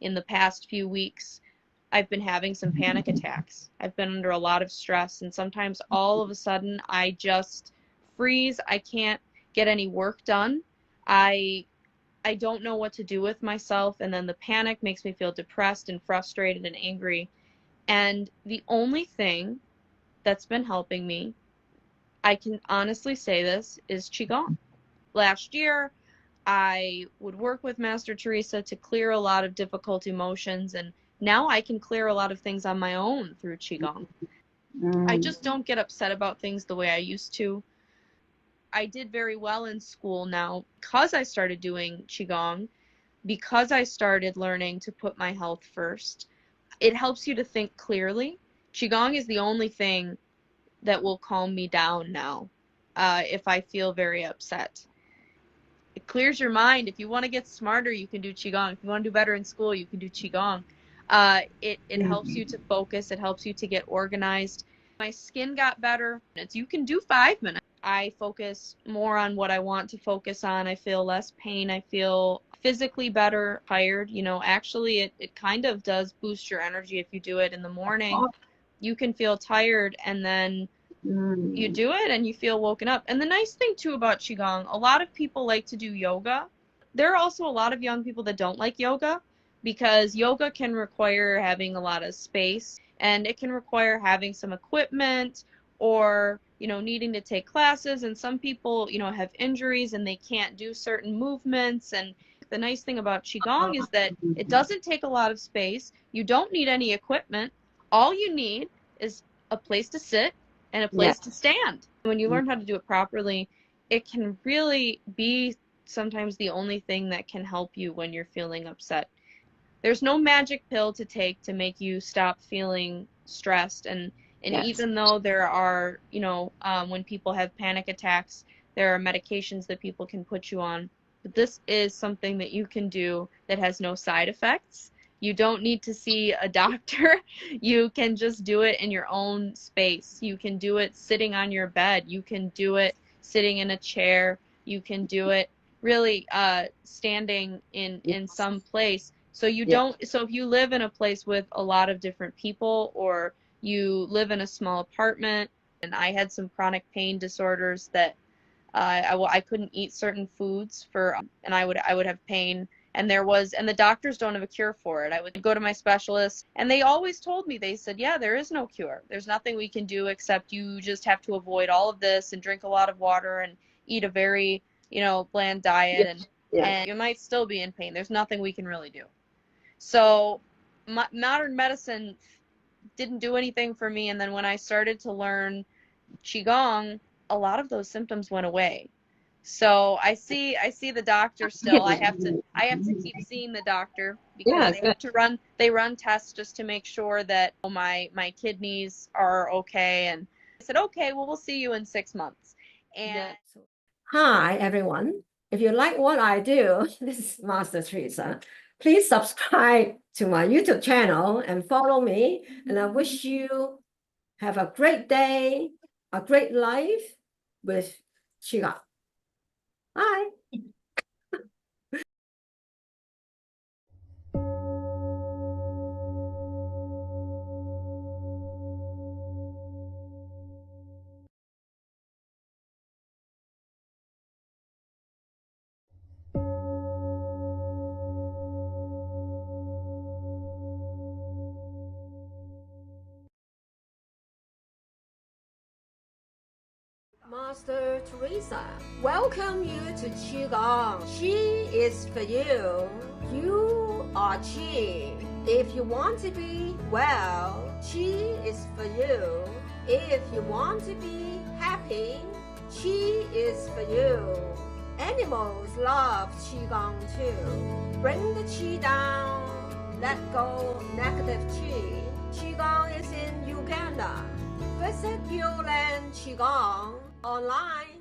in the past few weeks, I've been having some panic attacks. I've been under a lot of stress, and sometimes all of a sudden I just freeze. I can't get any work done. I I don't know what to do with myself, and then the panic makes me feel depressed and frustrated and angry. And the only thing that's been helping me, I can honestly say this, is Qigong. Last year, I would work with Master Teresa to clear a lot of difficult emotions, and now I can clear a lot of things on my own through Qigong. I just don't get upset about things the way I used to. I did very well in school now because I started doing Qigong, because I started learning to put my health first. It helps you to think clearly. Qigong is the only thing that will calm me down now if I feel very upset. It clears your mind. If you want to get smarter, you can do Qigong. If you want to do better in school, you can do Qigong. It helps you to focus. It helps you to get organized. My skin got better. You can do 5 minutes. I focus more on what I want to focus on. I feel less pain. I feel physically better, tired. Actually, it kind of does boost your energy if you do it in the morning. You can feel tired, and then you do it and you feel woken up. And the nice thing too about Qigong, a lot of people like to do yoga. There are also a lot of young people that don't like yoga because yoga can require having a lot of space, and it can require having some equipment, or needing to take classes, and some people have injuries and they can't do certain movements. And the nice thing about Qigong is that it doesn't take a lot of space. You don't need any equipment. All you need is a place to sit and a place to stand. When you learn how to do it properly, it can really be sometimes the only thing that can help you when you're feeling upset. There's no magic pill to take to make you stop feeling stressed. And even though there are, when people have panic attacks, there are medications that people can put you on. But this is something that you can do that has no side effects. You don't need to see a doctor. You can just do it in your own space. You can do it sitting on your bed. You can do it sitting in a chair. You can do it really standing in some place. So if you live in a place with a lot of different people, or you live in a small apartment, and I had some chronic pain disorders that I couldn't eat certain foods and I would have pain, and the doctors don't have a cure for it. I would go to my specialist, and they always told me, they said, yeah, there is no cure. There's nothing we can do except you just have to avoid all of this and drink a lot of water and eat a very, bland diet, and you might still be in pain. There's nothing we can really do. So modern medicine didn't do anything for me, and then when I started to learn Qigong, a lot of those symptoms went away. So I see the doctor still. I have to keep seeing the doctor because they run tests just to make sure that my kidneys are okay. And I said, okay, well, we'll see you in 6 months. And hi everyone. If you like what I do, this is Master Teresa. Please subscribe to my YouTube channel and follow me. And I wish you have a great day, a great life with Qigong. Bye. Master Teresa, welcome you to Qigong. Qi is for you. You are Qi. If you want to be well, Qi is for you. If you want to be happy, Qi is for you. Animals love Qigong too. Bring the Qi down. Let go negative Qi. Qigong is in Uganda. Visit Yolan Qigong online